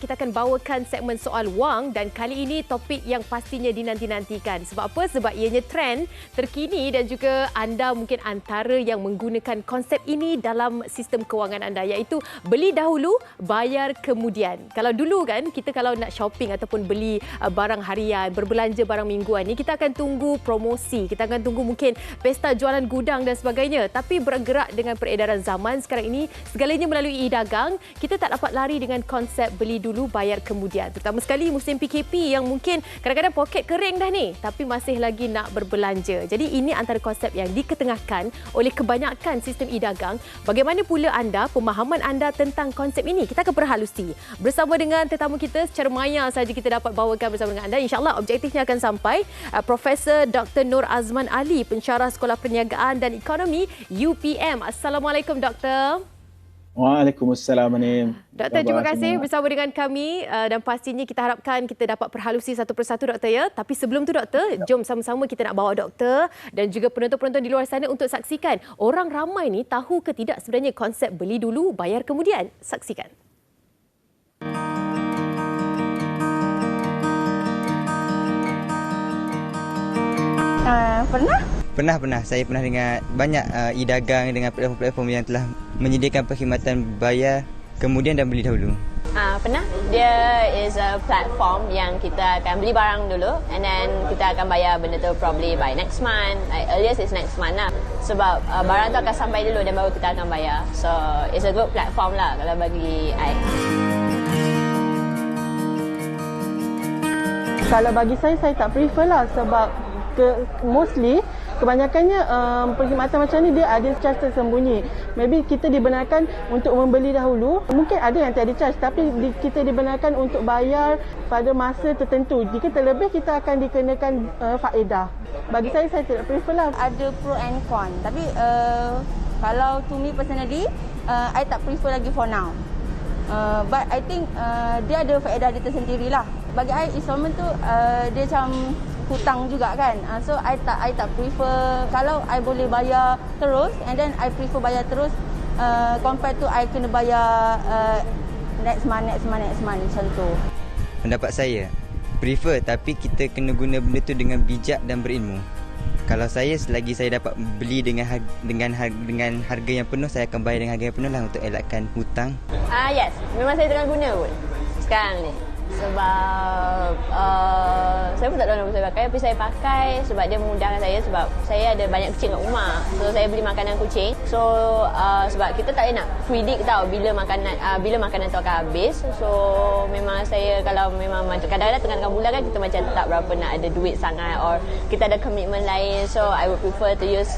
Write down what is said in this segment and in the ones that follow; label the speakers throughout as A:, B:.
A: Kita akan bawakan segmen soal wang dan kali ini topik yang pastinya dinanti-nantikan. Sebab apa? Sebab ianya trend terkini dan juga anda mungkin antara yang menggunakan konsep ini dalam sistem kewangan anda, iaitu beli dahulu, bayar kemudian. Kalau dulu kan, kita kalau nak shopping ataupun beli barang harian, berbelanja barang mingguan ni, kita akan tunggu promosi, kita akan tunggu mungkin pesta jualan gudang dan sebagainya. Tapi bergerak dengan peredaran zaman sekarang ini, segalanya melalui e-dagang, kita tak dapat lari dengan konsep beli dulu bayar kemudian. Terutama sekali musim PKP yang mungkin kadang-kadang poket kering dah ni tapi masih lagi nak berbelanja. Jadi ini antara konsep yang diketengahkan oleh kebanyakan sistem e-dagang. Bagaimana pula anda, pemahaman anda tentang konsep ini? Kita akan perhalusi bersama dengan tetamu kita secara maya saja kita dapat bawakan bersama dengan anda. InsyaAllah objektifnya akan sampai. Profesor Dr. Nur Azman Ali, pensyarah Sekolah Perniagaan dan Ekonomi UPM. Assalamualaikum Doktor.
B: Waalaikumsalam, Anim.
A: Doktor, terima kasih bersama dengan kami dan pastinya kita harapkan kita dapat perhalusi satu persatu Doktor ya. Tapi sebelum tu Doktor, jom sama-sama kita nak bawa Doktor dan juga penonton-penonton di luar sana untuk saksikan orang ramai ni tahu ke tidak sebenarnya konsep beli dulu bayar kemudian. Saksikan.
C: Pernah. Saya pernah dengar banyak e-dagang dengan platform-platform yang telah menyediakan perkhidmatan bayar kemudian dan beli dahulu.
D: Pernah. Dia is a platform yang kita akan beli barang dulu and then kita akan bayar benda tu probably by next month. Like earliest is next month lah. Sebab barang tu akan sampai dulu dan baru kita akan bayar. So it's a good platform lah kalau bagi I.
E: Kalau bagi saya tak prefer lah sebab mostly kebanyakannya perkhidmatan macam ni dia ada charge tersembunyi. Maybe kita dibenarkan untuk membeli dahulu. Mungkin ada yang tiada charge tapi kita dibenarkan untuk bayar pada masa tertentu. Jika terlebih kita akan dikenakan faedah. Bagi saya tidak prefer lah.
F: Ada pro and con. Tapi kalau to me personally, I tak prefer lagi for now. But I think dia ada faedah dia tersendiri lah. Bagi I, installment tu dia macam hutang juga kan. So I tak prefer. Kalau I boleh bayar terus and then I prefer bayar terus compared to I kena bayar next month macam tu.
C: Pendapat saya, prefer tapi kita kena guna benda tu dengan bijak dan berilmu. Kalau saya, selagi saya dapat beli dengan harga yang penuh, saya akan bayar dengan harga yang penuh lah untuk elakkan hutang.
D: Yes, memang saya tengah guna pun sekarang ni. Sebab saya pun tak tahu nama saya pakai, tapi saya pakai sebab dia memudahkan saya. Sebab saya ada banyak kucing kat rumah, so saya beli makanan kucing. So sebab kita tak boleh nak predict tahu bila makanan tu akan habis. So memang saya, kalau memang kadang-kadang tengah bulan kan kita macam tak berapa nak ada duit sangat or kita ada komitmen lain, so I would prefer to use.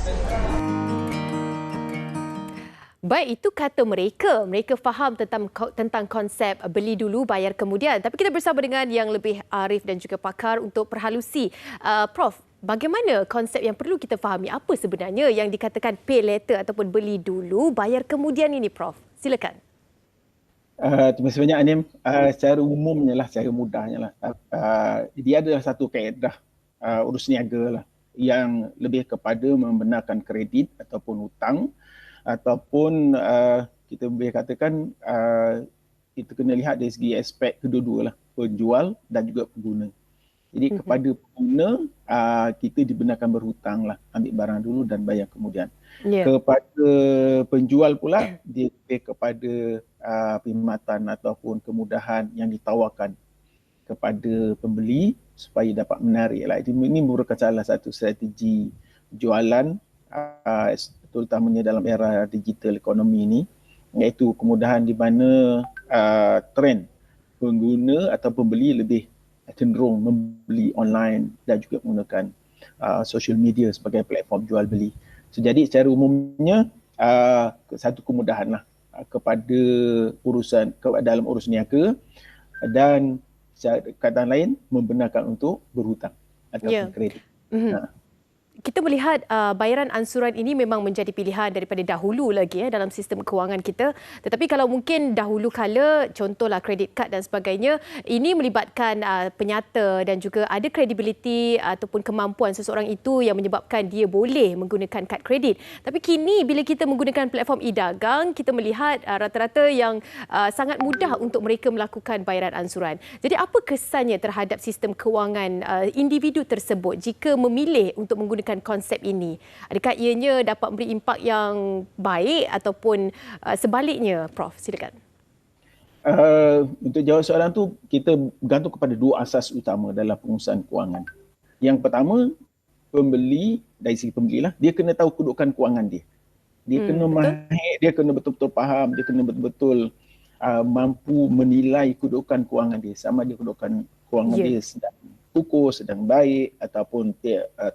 A: Baik, itu kata mereka. Mereka faham tentang konsep beli dulu, bayar kemudian. Tapi kita bersama dengan yang lebih arif dan juga pakar untuk perhalusi. Prof, bagaimana konsep yang perlu kita fahami? Apa sebenarnya yang dikatakan pay later ataupun beli dulu, bayar kemudian ini, Prof? Silakan.
B: Terima kasih banyak, Anim. Secara umumnya lah, secara mudahnya lah. Dia adalah satu kaedah urus niaga lah yang lebih kepada membenarkan kredit ataupun hutang, ataupun kita boleh katakan kita kena lihat dari segi aspek kedua-dua lah, penjual dan juga pengguna. Jadi kepada pengguna kita dibenarkan berhutang lah, ambil barang dulu dan bayar kemudian. Kepada penjual pula dia lebih kepada perkhidmatan ataupun kemudahan yang ditawarkan kepada pembeli supaya dapat menarik lah. Ini merupakan salah satu strategi jualan terutamanya dalam era digital ekonomi ini, iaitu kemudahan di mana trend pengguna atau pembeli lebih cenderung membeli online dan juga menggunakan social media sebagai platform jual beli. So, jadi secara umumnya satu kemudahan lah kepada dalam urus niaga dan kata lain membenarkan untuk berhutang ataupun kredit.
A: kita melihat bayaran ansuran ini memang menjadi pilihan daripada dahulu lagi dalam sistem kewangan kita. Tetapi kalau mungkin dahulu kala, contohlah kredit kad dan sebagainya, ini melibatkan penyata dan juga ada kredibiliti ataupun kemampuan seseorang itu yang menyebabkan dia boleh menggunakan kad kredit. Tapi kini bila kita menggunakan platform e-dagang, kita melihat rata-rata yang sangat mudah untuk mereka melakukan bayaran ansuran. Jadi apa kesannya terhadap sistem kewangan individu tersebut jika memilih untuk menggunakan konsep ini? Adakah ianya dapat memberi impak yang baik ataupun sebaliknya, Prof? Silakan.
B: Untuk jawab soalan tu, kita bergantung kepada dua asas utama dalam pengurusan kewangan. Yang pertama, pembeli, dari segi pembeli lah, dia kena tahu kedudukan kewangan dia. Dia kena mahir, dia kena betul-betul faham, dia kena betul-betul mampu menilai kedudukan kewangan dia. Sama dia kedudukan kewangan dia sedang kukuh, sedang baik ataupun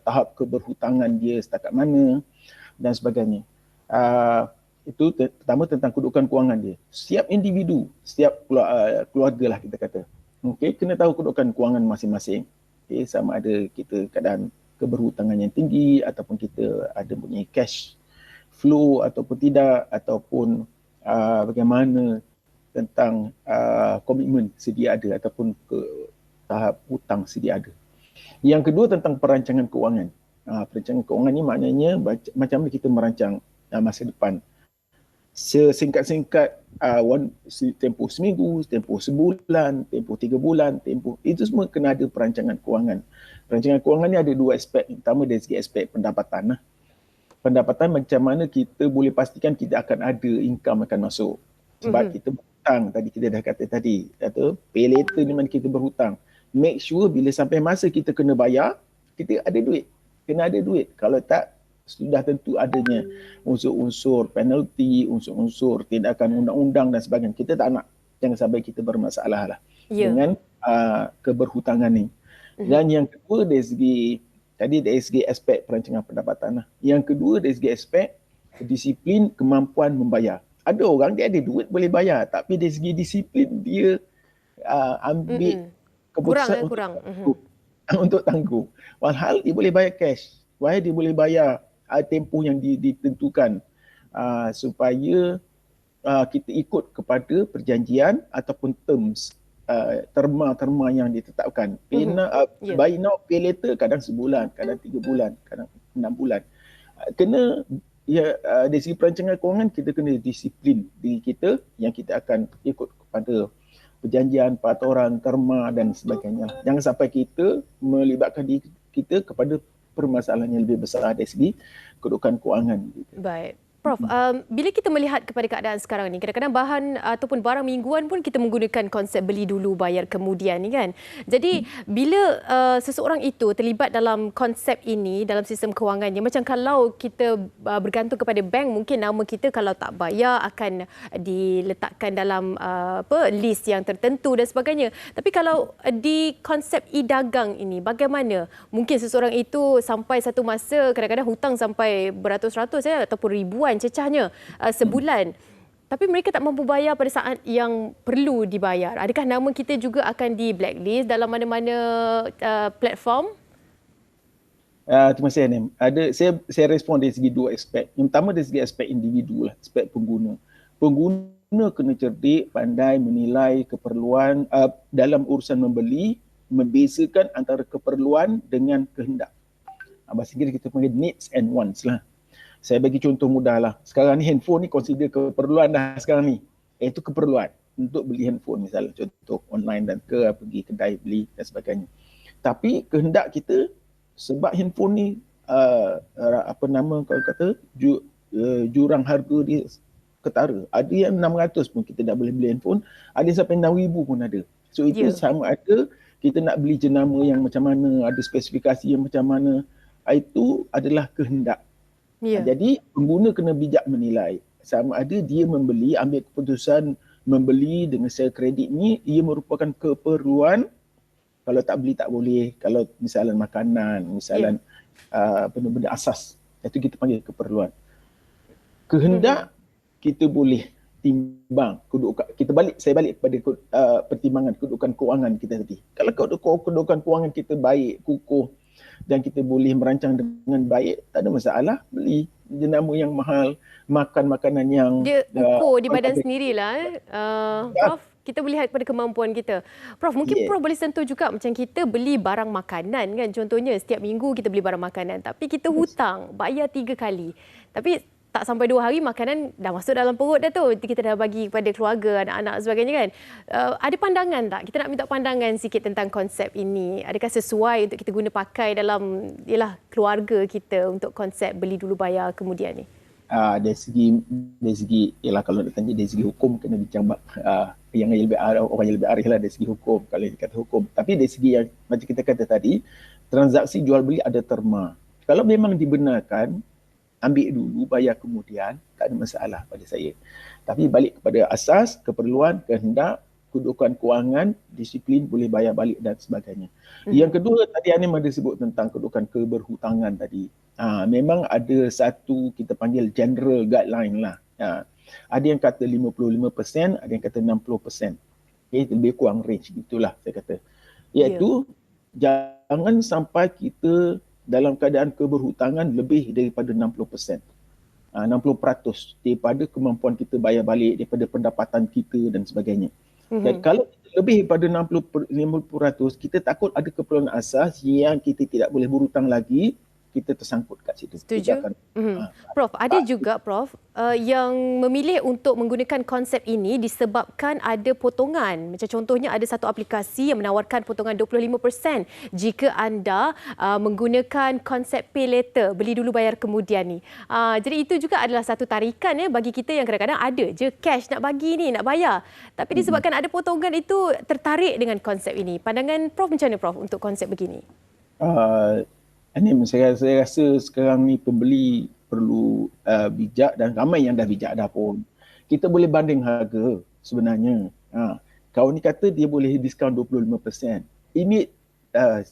B: tahap keberhutangan dia setakat mana dan sebagainya. Itu pertama tentang kedudukan kewangan dia. Setiap individu, setiap keluarga lah kita kata, kena tahu kedudukan kewangan masing-masing. Sama ada kita keadaan keberhutangan yang tinggi ataupun kita ada punya cash flow ataupun tidak, ataupun bagaimana tentang komitmen sedia ada ataupun tahap hutang sedia ada. Yang kedua tentang perancangan kewangan. Perancangan kewangan ni maknanya macam mana kita merancang masa depan. Sesingkat-singkat tempoh seminggu, tempoh sebulan, tempoh 3 bulan, itu semua kena ada perancangan kewangan. Perancangan kewangan ni ada dua aspek. Yang pertama dari segi aspek pendapatan. Pendapatan macam mana kita boleh pastikan kita akan ada income akan masuk. Sebab kita berhutang, tadi kita dah kata tadi, pay later ni mana kita berhutang. Make sure bila sampai masa kita kena bayar, kita ada duit. Kena ada duit. Kalau tak, sudah tentu adanya unsur-unsur penalti, unsur-unsur tindakan undang-undang dan sebagainya. Kita tak nak. Jangan sampai kita bermasalah lah dengan keberhutangan ni. Dan yang kedua dari segi aspek perancangan pendapatan. Yang kedua dari segi aspek disiplin kemampuan membayar. Ada orang dia ada duit boleh bayar, tapi dari segi disiplin dia ambil keputusan untuk tangguh. Walhal dia boleh bayar cash. Walhal dia boleh bayar tempoh yang ditentukan supaya kita ikut kepada perjanjian ataupun terms, terma yang ditetapkan. Buy now, pay later, kadang sebulan, kadang 3 bulan, kadang 6 bulan. Kena dari segi perancangan kewangan kita kena disiplin diri kita yang kita akan ikut kepada perjanjian, peraturan, terma dan sebagainya. Jangan sampai kita melibatkan diri kita kepada permasalahan yang lebih besar dari segi kedudukan kewangan.
A: Baik. Prof, bila kita melihat kepada keadaan sekarang ni, kadang-kadang bahan ataupun barang mingguan pun kita menggunakan konsep beli dulu bayar kemudian ni kan. Jadi bila seseorang itu terlibat dalam konsep ini dalam sistem kewangannya, macam kalau kita bergantung kepada bank, mungkin nama kita kalau tak bayar akan diletakkan dalam list yang tertentu dan sebagainya. Tapi kalau di konsep e-dagang ini, bagaimana? Mungkin seseorang itu sampai satu masa kadang-kadang hutang sampai beratus-ratus ataupun ribuan cecahnya sebulan. Tapi mereka tak mampu bayar pada saat yang perlu dibayar. Adakah nama kita juga akan di blacklist dalam mana-mana platform?
B: Terima kasih Anim. Saya respon dari segi dua aspek. Yang pertama dari segi aspek individu lah, aspek pengguna. Pengguna kena cerdik, pandai menilai keperluan dalam urusan membeli, membezakan antara keperluan dengan kehendak. Bahasa Inggeris kita panggil needs and wants lah. Saya bagi contoh mudah lah. Sekarang ni handphone ni consider keperluan dah sekarang ni. Itu keperluan untuk beli handphone misalnya. Contoh online dan pergi kedai beli dan sebagainya. Tapi kehendak kita sebab handphone ni kalau kata jurang harga dia ketara. Ada yang 600 pun kita dah boleh beli handphone. Ada sampai 6,000 pun ada. So itu sama ada kita nak beli jenama yang macam mana, ada spesifikasi yang macam mana. Itu adalah kehendak. Jadi pengguna kena bijak menilai sama ada dia membeli, ambil keputusan membeli dengan secara kredit ni, ia merupakan keperluan. Kalau tak beli tak boleh. Kalau misalnya makanan, misalnya benda-benda asas, itu kita panggil keperluan. Kehendak kita boleh timbang kedudukan. Saya balik kepada pertimbangan kedudukan kewangan kita tadi. Kalau kedudukan kewangan kita baik, kukuh, dan kita boleh merancang dengan baik, tak ada masalah. Beli jenama yang mahal, makan makanan yang
A: Dia ukur di badan sendirilah. Prof, kita boleh lihat kepada kemampuan kita. Prof, mungkin Prof boleh sentuh juga macam kita beli barang makanan kan. Contohnya setiap minggu kita beli barang makanan. Tapi kita hutang, bayar 3 kali. Tapi tak sampai 2 hari makanan dah masuk dalam perut dah tu. Kita dah bagi kepada keluarga, anak-anak sebagainya kan. Ada pandangan tak? Kita nak minta pandangan sikit tentang konsep ini. Adakah sesuai untuk kita guna pakai dalam keluarga kita untuk konsep beli dulu bayar kemudian ni?
B: Dari segi ialah kalau nak tanya dari segi hukum kena bincang yang lebih orang yang lebih arif lah dari segi hukum kalau dikata hukum. Tapi dari segi yang macam kita kata tadi, transaksi jual beli ada terma. Kalau memang dibenarkan, ambil dulu bayar kemudian, tak ada masalah pada saya. Tapi balik kepada asas, keperluan, kehendak, kedudukan kewangan, disiplin, boleh bayar balik dan sebagainya. Yang kedua tadi Anim ada sebut tentang kedudukan keberhutangan tadi. Memang ada satu kita panggil general guideline lah. Ada yang kata 55%, ada yang kata 60%. Okay, lebih kurang range itulah saya kata. Iaitu jangan sampai kita dalam keadaan keberhutangan lebih daripada 60%. 60% daripada kemampuan kita bayar balik, daripada pendapatan kita dan sebagainya. Dan kalau lebih daripada 50%, kita takut ada keperluan asas yang kita tidak boleh berhutang lagi, kita tersangkut kat situ.
A: Setuju. Prof, ada juga Prof yang memilih untuk menggunakan konsep ini disebabkan ada potongan. Macam contohnya ada satu aplikasi yang menawarkan potongan 25% jika anda menggunakan konsep pay later, beli dulu bayar kemudian ni. Jadi itu juga adalah satu tarikan bagi kita yang kadang-kadang ada je cash nak bagi ni, nak bayar. Tapi disebabkan ada potongan itu tertarik dengan konsep ini. Pandangan Prof macam mana Prof untuk konsep begini?
B: Saya rasa sekarang ni pembeli perlu bijak dan ramai yang dah bijak dah pun. Kita boleh banding harga sebenarnya. Kawan ni kata dia boleh diskaun 25%. Ini,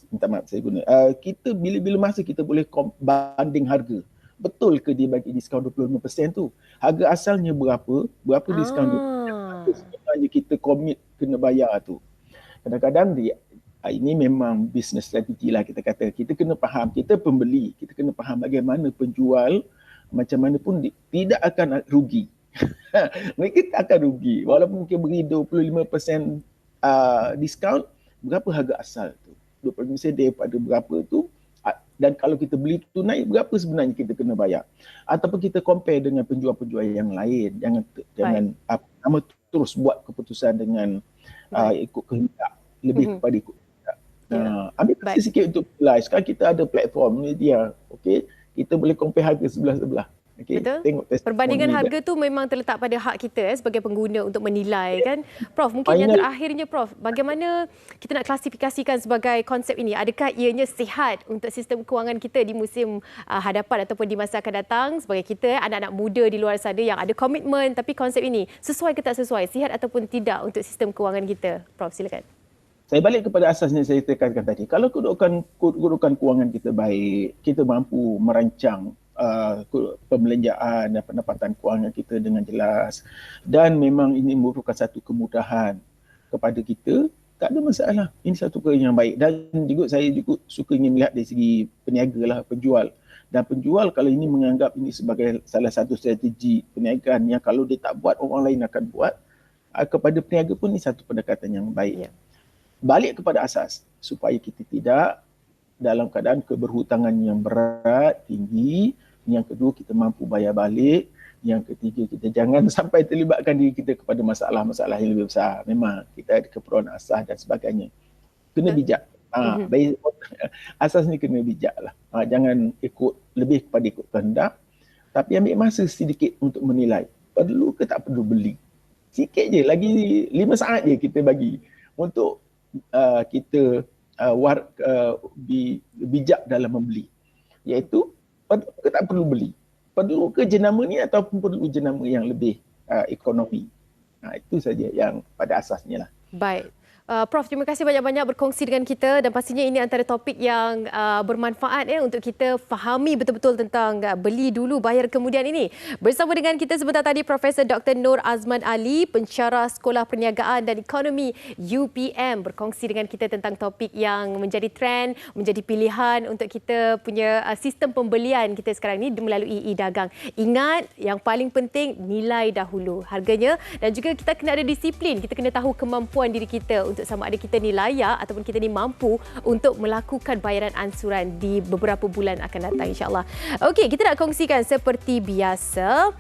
B: minta maaf saya guna. Kita bila masa kita boleh banding harga. Betul ke dia bagi diskaun 25% tu? Harga asalnya berapa diskaun 25%. Sebenarnya kita komit kena bayar tu. Kadang-kadang ini memang business strategi lah kita kata. Kita kena faham, kita pembeli, kita kena faham bagaimana penjual macam mana pun tidak akan rugi. Mereka tak akan rugi. Walaupun mungkin beri 25% diskaun, berapa harga asal tu? 25% daripada berapa tu? Dan kalau kita beli tunai, berapa sebenarnya kita kena bayar? Ataupun kita compare dengan penjual-penjual yang lain. Jangan terus buat keputusan dengan ikut kehendak. Lebih kepada ikut. Ambil kasih sikit untuk live. Sekarang kita ada platform ni dia. Okay? Kita boleh compare harga sebelah-sebelah. Okay?
A: Betul.
B: Tengok
A: perbandingan harga tu memang terletak pada hak kita sebagai pengguna untuk menilai kan. Prof, mungkin yang terakhirnya Prof, bagaimana kita nak klasifikasikan sebagai konsep ini? Adakah ianya sihat untuk sistem kewangan kita di musim hadapan ataupun di masa akan datang sebagai kita anak-anak muda di luar sana yang ada komitmen, tapi konsep ini sesuai ke tak sesuai, sihat ataupun tidak untuk sistem kewangan kita? Prof, silakan.
B: Saya balik kepada asasnya saya tekankan tadi. Kalau kedudukan kewangan kita baik, kita mampu merancang pembelanjaan dan pendapatan kewangan kita dengan jelas, dan memang ini merupakan satu kemudahan kepada kita, tak ada masalah. Ini satu perkara yang baik. Dan juga saya juga suka ingin melihat dari segi peniaga lah, penjual. Dan penjual kalau ini menganggap ini sebagai salah satu strategi perniagaan yang kalau dia tak buat, orang lain akan buat, kepada peniaga pun ini satu pendekatan yang baik. Balik kepada asas supaya kita tidak dalam keadaan keberhutangan yang berat, tinggi. Yang kedua, kita mampu bayar balik. Yang ketiga, kita jangan sampai terlibatkan diri kita kepada masalah-masalah yang lebih besar. Memang kita ada keperluan asas dan sebagainya. Kena bijak. Asas ni kena bijak lah. Jangan ikut lebih kepada ikut kehendak. Tapi ambil masa sedikit untuk menilai. Perlu ke tak perlu beli? Sikit je, lagi 5 saat je kita bagi untuk kita bijak dalam membeli. Iaitu, perlu ke tak perlu beli? Perlu ke jenama ni ataupun perlu jenama yang lebih ekonomi? Itu saja yang pada asasnya lah.
A: Baik. Prof, terima kasih banyak-banyak berkongsi dengan kita dan pastinya ini antara topik yang bermanfaat untuk kita fahami betul-betul tentang beli dulu bayar kemudian ini. Bersama dengan kita sebentar tadi Profesor Dr. Nur Azman Ali, pensyarah Sekolah Perniagaan dan Ekonomi UPM, berkongsi dengan kita tentang topik yang menjadi trend, menjadi pilihan untuk kita punya sistem pembelian kita sekarang ni melalui e-dagang. Ingat, yang paling penting nilai dahulu harganya dan juga kita kena ada disiplin, kita kena tahu kemampuan diri kita untuk sama ada kita ni layak ataupun kita ni mampu untuk melakukan bayaran ansuran di beberapa bulan akan datang insyaAllah. Okey, kita nak kongsikan seperti biasa.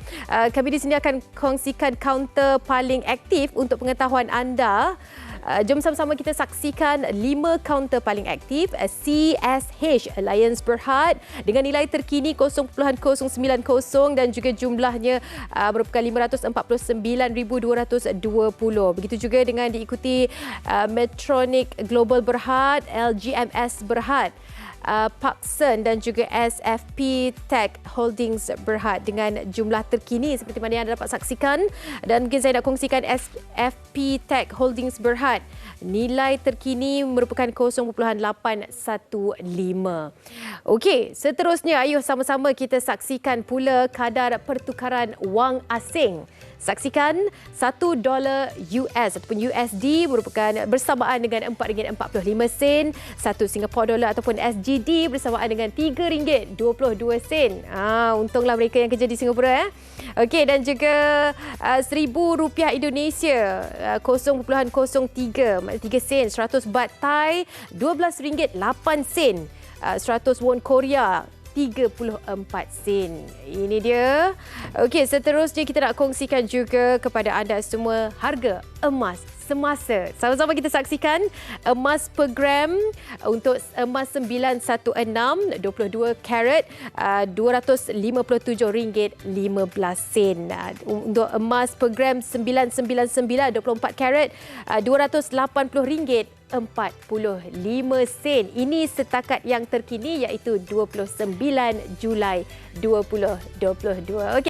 A: Kami di sini akan kongsikan kaunter paling aktif untuk pengetahuan anda. Jom sama-sama kita saksikan 5 kaunter paling aktif CSH Alliance Berhad dengan nilai terkini 0.090 dan juga jumlahnya merupakan 549,220. Begitu juga dengan diikuti Medtronic Global Berhad, LGMS Berhad, Paksen dan juga SFP Tech Holdings Berhad dengan jumlah terkini seperti mana yang anda dapat saksikan. Dan mungkin saya nak kongsikan SFP Tech Holdings Berhad. Nilai terkini merupakan 0.815. Okey, seterusnya ayuh sama-sama kita saksikan pula kadar pertukaran wang asing. Saksikan $1 US ataupun USD merupakan bersamaan dengan RM4.45, 1 Singapore dollar ataupun SGD bersamaan dengan RM3.22. Untunglah mereka yang kerja di Singapura. Okey, dan juga RM1,000 Indonesia 0.03 3 sen, 100 baht Thai RM12.8, 100 won Korea 34 sen. Ini dia. Okey, seterusnya kita nak kongsikan juga kepada anda semua harga emas semasa. Sama-sama kita saksikan emas per gram untuk emas 916 22 karat RM257.15. Untuk emas per gram 999 24 karat RM280.45. Ini setakat yang terkini iaitu 29 Julai 2022. Okey.